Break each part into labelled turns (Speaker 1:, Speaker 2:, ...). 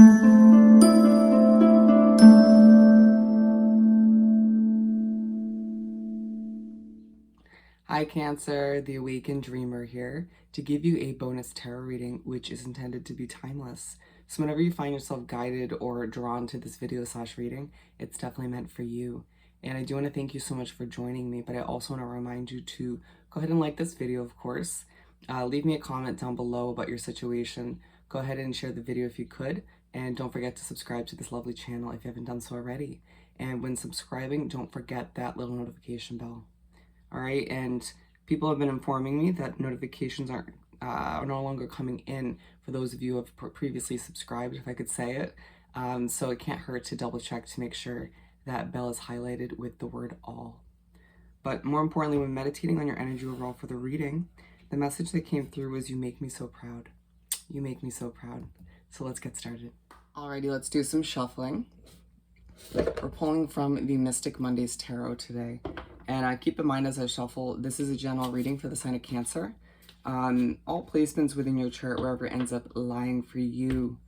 Speaker 1: Hi Cancer, the Awakened Dreamer here to give you a bonus tarot reading which is intended to be timeless. So whenever you find yourself guided or drawn to this video / reading, it's definitely meant for you. And I do want to thank you so much for joining me, but I also want to remind you to go ahead and like this video, of course. Leave me a comment down below about your situation. Go ahead and share the video if you could. And don't forget to subscribe to this lovely channel if you haven't done so already. And when subscribing, don't forget that little notification bell. All right, and people have been informing me that notifications are no longer coming in for those of you who have previously subscribed, if I could say it. So it can't hurt to double check to make sure that bell is highlighted with the word all. But more importantly, when meditating on your energy overall for the reading, the message that came through was, you make me so proud. You make me so proud. So let's get started. Alrighty, let's do some shuffling. We're pulling from the Mystic Mondays Tarot today. And keep in mind as I shuffle, this is a general reading for the sign of Cancer. All placements within your chart, wherever it ends up lying for you,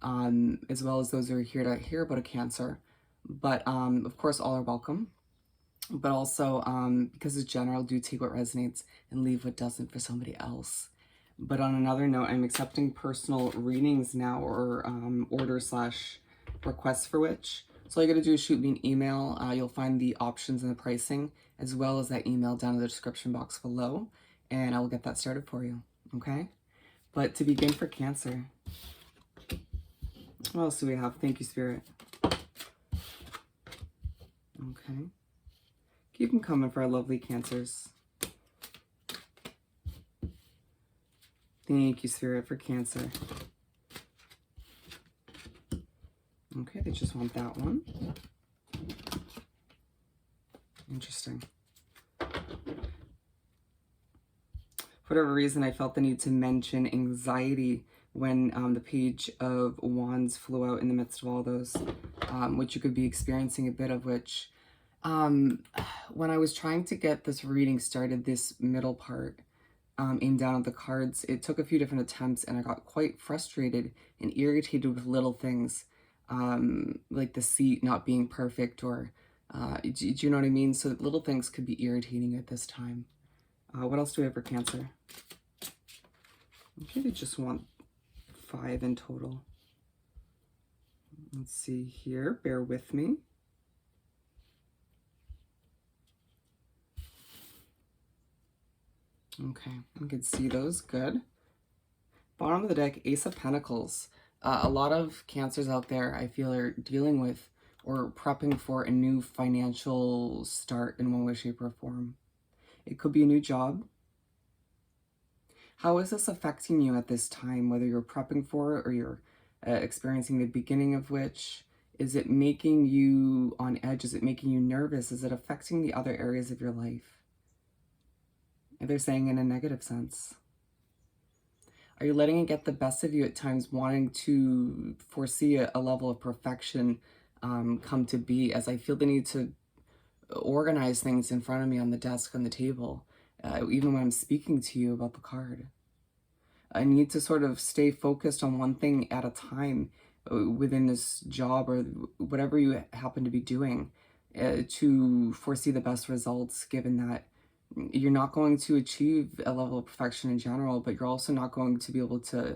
Speaker 1: as well as those who are here to hear about a Cancer. But of course, all are welcome. But also, because it's general, do take what resonates and leave what doesn't for somebody else. But on another note, I'm accepting personal readings now, or order / requests for which. So all you gotta do is shoot me an email. You'll find the options and the pricing, as well as that email down in the description box below, and I will get that started for you, okay? But to begin for Cancer, what else do we have? Thank you, Spirit. Okay. Keep them coming for our lovely Cancers. Thank you, Spirit, for Cancer. Okay, they just want that one. Interesting. For whatever reason, I felt the need to mention anxiety when the Page of Wands flew out in the midst of all those, which you could be experiencing a bit of, which when I was trying to get this reading started, this middle part, aimed down at the cards, it took a few different attempts and I got quite frustrated and irritated with little things, like the seat not being perfect, or do you know what I mean? So little things could be irritating at this time. What else do we have for Cancer? Okay, they just want 5 in total. Let's see here, bear with me. Okay, I can see those, good. Bottom of the deck, Ace of Pentacles. A lot of Cancers out there, I feel, are dealing with or prepping for a new financial start in one way, shape, or form. It could be a new job. How is this affecting you at this time, whether you're prepping for it or you're experiencing the beginning of which? Is it making you on edge? Is it making you nervous? Is it affecting the other areas of your life? They're saying in a negative sense. Are you letting it get the best of you at times, wanting to foresee a level of perfection come to be, as I feel the need to organize things in front of me on the desk, on the table, even when I'm speaking to you about the card? I need to sort of stay focused on one thing at a time within this job or whatever you happen to be doing, to foresee the best results, given that you're not going to achieve a level of perfection in general, but you're also not going to be able to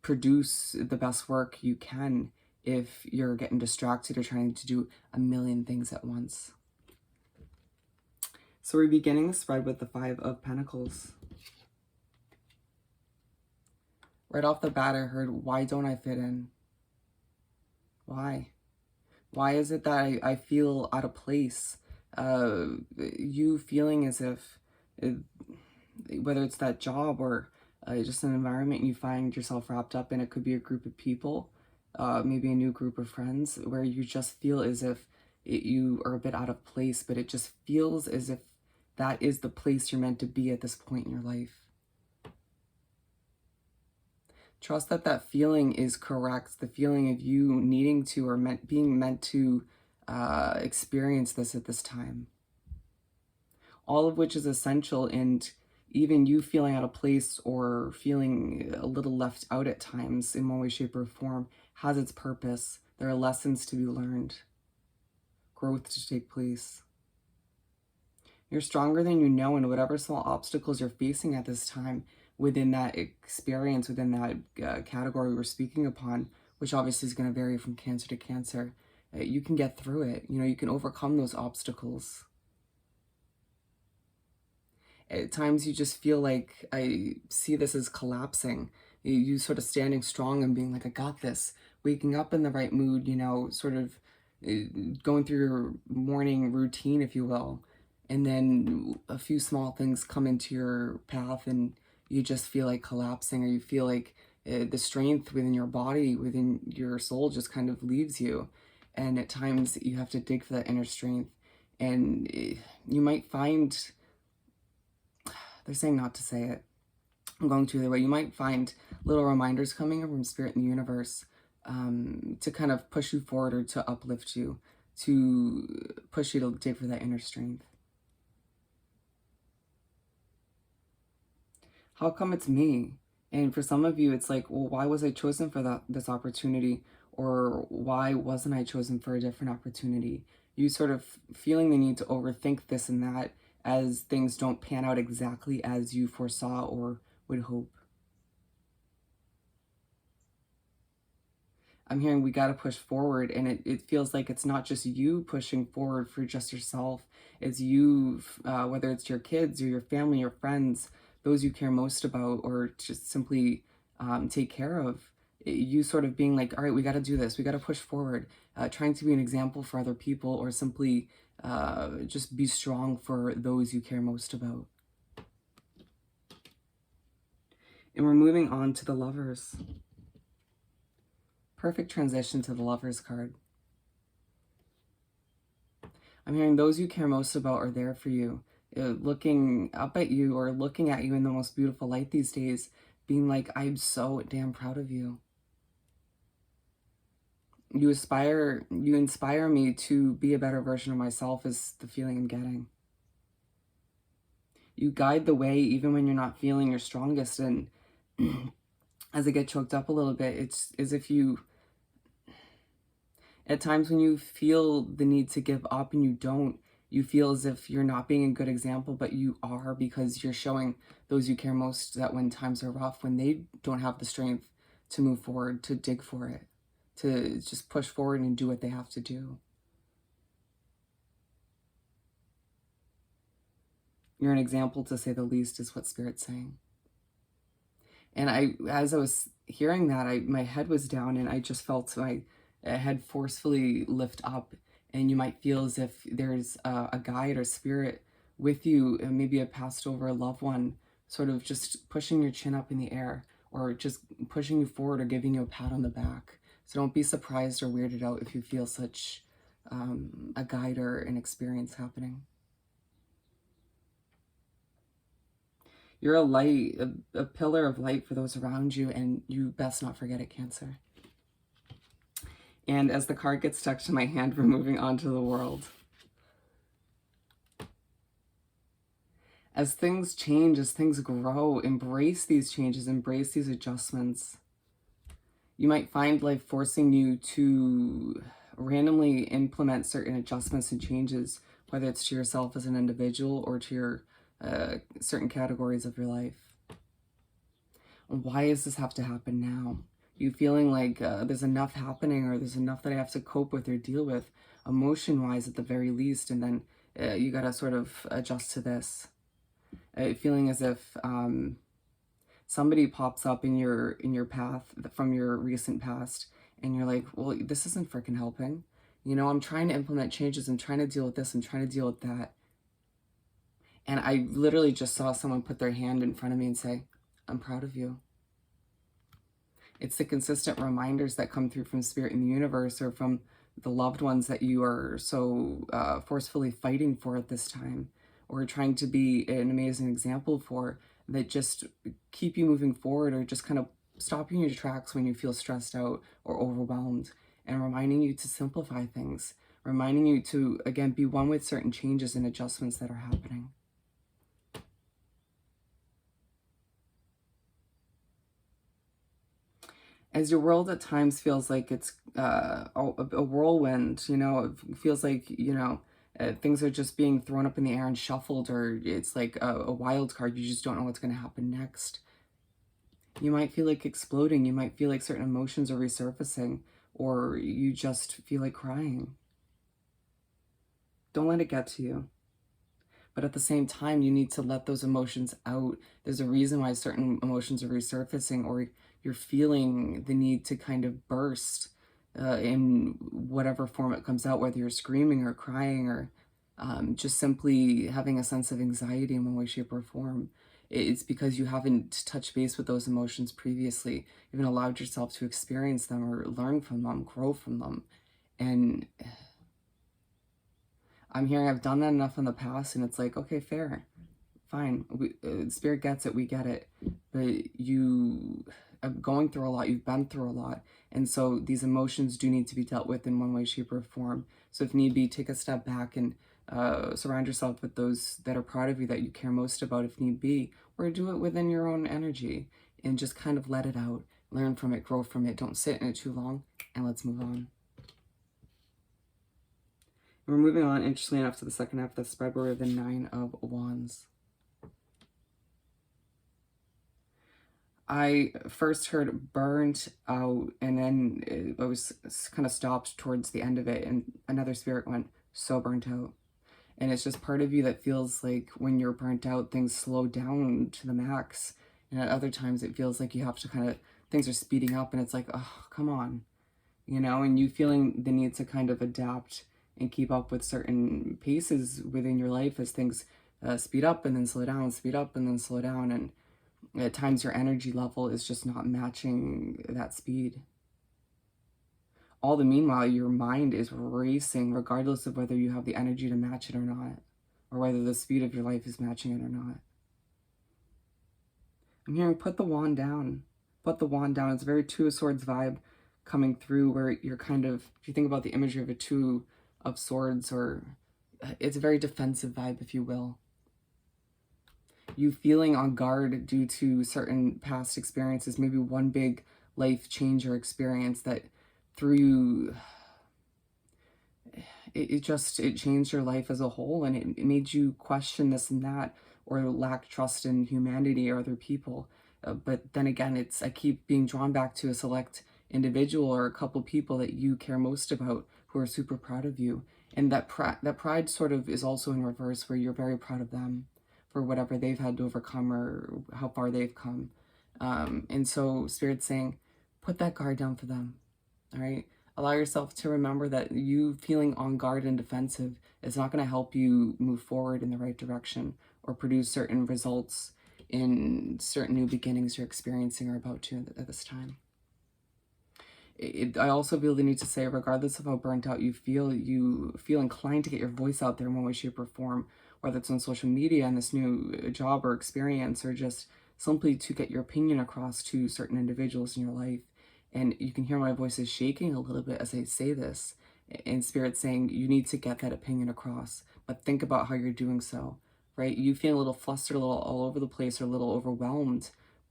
Speaker 1: produce the best work you can if you're getting distracted or trying to do a million things at once. So we're beginning the spread with the 5 of Pentacles. Right off the bat, I heard, why don't I fit in? Why? Why is it that I feel out of place? You feeling as if, whether it's that job or just an environment you find yourself wrapped up in, it could be a group of people, maybe a new group of friends, where you just feel as if you are a bit out of place, but it just feels as if that is the place you're meant to be at this point in your life. Trust that that feeling is correct, the feeling of you needing to or being meant to experience this at this time. All of which is essential, and even you feeling out of place or feeling a little left out at times in one way, shape, or form has its purpose. There are lessons to be learned, growth to take place. You're stronger than you know, and whatever small obstacles you're facing at this time within that experience, within that category we're speaking upon, which obviously is going to vary from cancer to cancer, you can get through it. You know, you can overcome those obstacles. At times you just feel like, I see this as collapsing. You sort of standing strong and being like, I got this. Waking up in the right mood, you know, sort of going through your morning routine, if you will. And then a few small things come into your path and you just feel like collapsing, or you feel like the strength within your body, within your soul just kind of leaves you. And at times you have to dig for that inner strength. And you might find, they're saying not to say it, I'm going to either way, you might find little reminders coming from Spirit in the universe to kind of push you forward, or to uplift you, to push you to dig for that inner strength. How come it's me? And for some of you, it's like, well, why was I chosen for this opportunity? Or why wasn't I chosen for a different opportunity? You sort of feeling the need to overthink this and that as things don't pan out exactly as you foresaw or would hope. I'm hearing we got to push forward, and it feels like it's not just you pushing forward for just yourself. It's you, whether it's your kids or your family, your friends, those you care most about, or just simply take care of. You sort of being like, all right, we got to do this. We got to push forward, trying to be an example for other people, or simply just be strong for those you care most about. And we're moving on to the Lovers. Perfect transition to the Lovers card. I'm hearing those you care most about are there for you, looking up at you, or looking at you in the most beautiful light these days, being like, I'm so damn proud of you. You inspire me to be a better version of myself, is the feeling I'm getting. You guide the way even when you're not feeling your strongest. And as I get choked up a little bit, it's as if you, at times when you feel the need to give up and you don't, you feel as if you're not being a good example, but you are, because you're showing those you care most that when times are rough, when they don't have the strength to move forward, to dig for it, to just push forward and do what they have to do. You're an example, to say the least, is what Spirit's saying. And as I was hearing that, my head was down, and I just felt my head forcefully lift up. And you might feel as if there's a guide or spirit with you, maybe a passed over loved one, sort of just pushing your chin up in the air, or just pushing you forward, or giving you a pat on the back. So don't be surprised or weirded out if you feel such a guide or an experience happening. You're a light, a pillar of light for those around you, and you best not forget it, Cancer. And as the card gets stuck to my hand, we're moving on to the World. As things change, as things grow, embrace these changes, embrace these adjustments. You might find life forcing you to randomly implement certain adjustments and changes, whether it's to yourself as an individual or to your certain categories of your life. Why does this have to happen now? You feeling like there's enough happening, or there's enough that I have to cope with or deal with, emotion-wise at the very least, and then you gotta sort of adjust to this. Feeling as if somebody pops up in your path from your recent past, and you're like, well, this isn't freaking helping. You know, I'm trying to implement changes, I'm trying to deal with this, I'm trying to deal with that. And I literally just saw someone put their hand in front of me and say, I'm proud of you. It's the consistent reminders that come through from Spirit in the universe, or from the loved ones that you are so forcefully fighting for at this time, or trying to be an amazing example for, that just keep you moving forward, or just kind of stop you in your tracks when you feel stressed out or overwhelmed, and reminding you to simplify things, reminding you to, again, be one with certain changes and adjustments that are happening. As your world at times feels like it's a whirlwind, you know, it feels like, you know, things are just being thrown up in the air and shuffled, or it's like a wild card. You just don't know what's going to happen next. You might feel like exploding. You might feel like certain emotions are resurfacing, or you just feel like crying. Don't let it get to you. But at the same time, you need to let those emotions out. There's a reason why certain emotions are resurfacing, or you're feeling the need to kind of burst in whatever form it comes out, whether you're screaming or crying or just simply having a sense of anxiety in one way, shape, or form. It's because you haven't touched base with those emotions previously. You haven't allowed yourself to experience them or learn from them, grow from them. And I'm hearing I've done that enough in the past, and it's like, okay, fair, fine. Spirit gets it, we get it. But you are going through a lot, you've been through a lot. And so these emotions do need to be dealt with in one way, shape, or form. So if need be, take a step back and surround yourself with those that are proud of you, that you care most about, if need be, or do it within your own energy and just kind of let it out, learn from it, grow from it. Don't sit in it too long, and let's move on. And we're moving on, interestingly enough, to the second half of the spread, where we have the Nine of Wands. I first heard burnt out, and then I was kind of stopped towards the end of it, and another spirit went, so burnt out. And it's just part of you that feels like when you're burnt out, things slow down to the max. And at other times, it feels like you have to kind of, things are speeding up, and it's like, oh, come on, you know, and you feeling the need to kind of adapt and keep up with certain paces within your life as things speed up and then slow down, speed up and then slow down. And at times your energy level is just not matching that speed. All the meanwhile, your mind is racing, regardless of whether you have the energy to match it or not, or whether the speed of your life is matching it or not. I'm hearing put the wand down. Put the wand down. It's a very Two of Swords vibe coming through, where you're kind of, if you think about the imagery of a Two of Swords, or it's a very defensive vibe, if you will. You feeling on guard due to certain past experiences, maybe one big life change or experience that through it changed your life as a whole, and it made you question this and that, or lack trust in humanity or other people. But then again, I keep being drawn back to a select individual or a couple people that you care most about, who are super proud of you. And that pride sort of is also in reverse, where you're very proud of them for whatever they've had to overcome or how far they've come. And so Spirit's saying, put that guard down for them, all right? Allow yourself to remember that you feeling on guard and defensive is not going to help you move forward in the right direction or produce certain results in certain new beginnings you're experiencing or about to at this time. I also feel the need to say, regardless of how burnt out you feel inclined to get your voice out there in one way, shape, or form, whether it's on social media and this new job or experience, or just simply to get your opinion across to certain individuals in your life. And you can hear my voice is shaking a little bit as I say this, in Spirit saying you need to get that opinion across, but think about how you're doing so, right? You feel a little flustered, a little all over the place, or a little overwhelmed,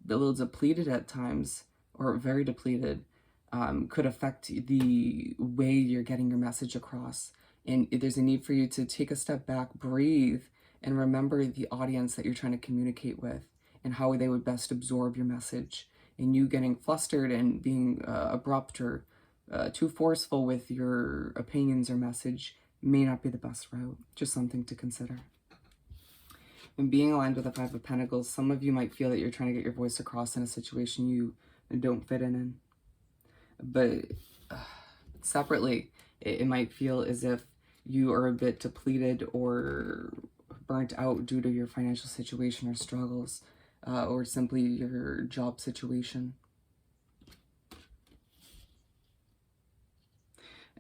Speaker 1: a little depleted at times, or very depleted. Could affect the way you're getting your message across. And there's a need for you to take a step back, breathe, and remember the audience that you're trying to communicate with and how they would best absorb your message. And you getting flustered and being abrupt or too forceful with your opinions or message may not be the best route. Just something to consider. And being aligned with the Five of Pentacles, some of you might feel that you're trying to get your voice across in a situation you don't fit in. But separately, it might feel as if you are a bit depleted or burnt out due to your financial situation or struggles, or simply your job situation.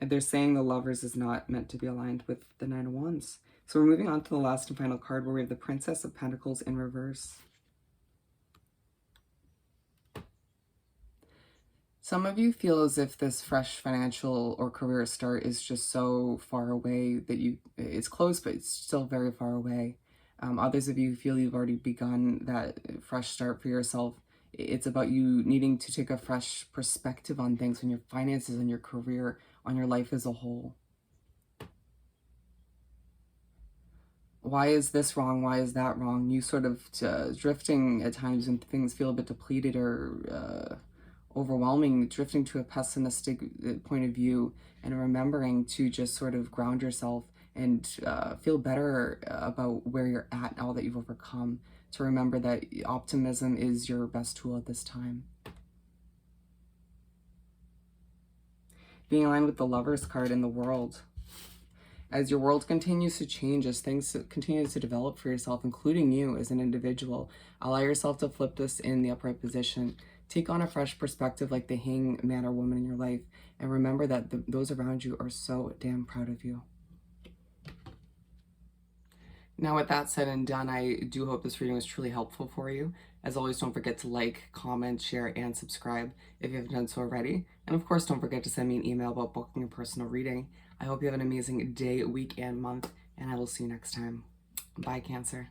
Speaker 1: And they're saying the Lovers is not meant to be aligned with the Nine of Wands. So we're moving on to the last and final card, where we have the Princess of Pentacles in reverse. Some of you feel as if this fresh financial or career start is just so far away that it's close, but it's still very far away. Others of you feel you've already begun that fresh start for yourself It's about you needing to take a fresh perspective on things, on your finances, on your career, on your life as a whole. Why is this wrong? Why is that wrong? You sort of drifting at times when things feel a bit depleted or overwhelming, drifting to a pessimistic point of view, and remembering to just sort of ground yourself and feel better about where you're at, all that you've overcome. To remember that optimism is your best tool at this time. Being aligned with the Lovers card in the world. As your world continues to change, as things continue to develop for yourself, including you as an individual, allow yourself to flip this in the upright position. Take on a fresh perspective like the hangman or woman in your life, and remember that those around you are so damn proud of you. Now, with that said and done, I do hope this reading was truly helpful for you. As always, don't forget to like, comment, share, and subscribe if you haven't done so already. And of course, don't forget to send me an email about booking a personal reading. I hope you have an amazing day, week, and month, and I will see you next time. Bye, Cancer.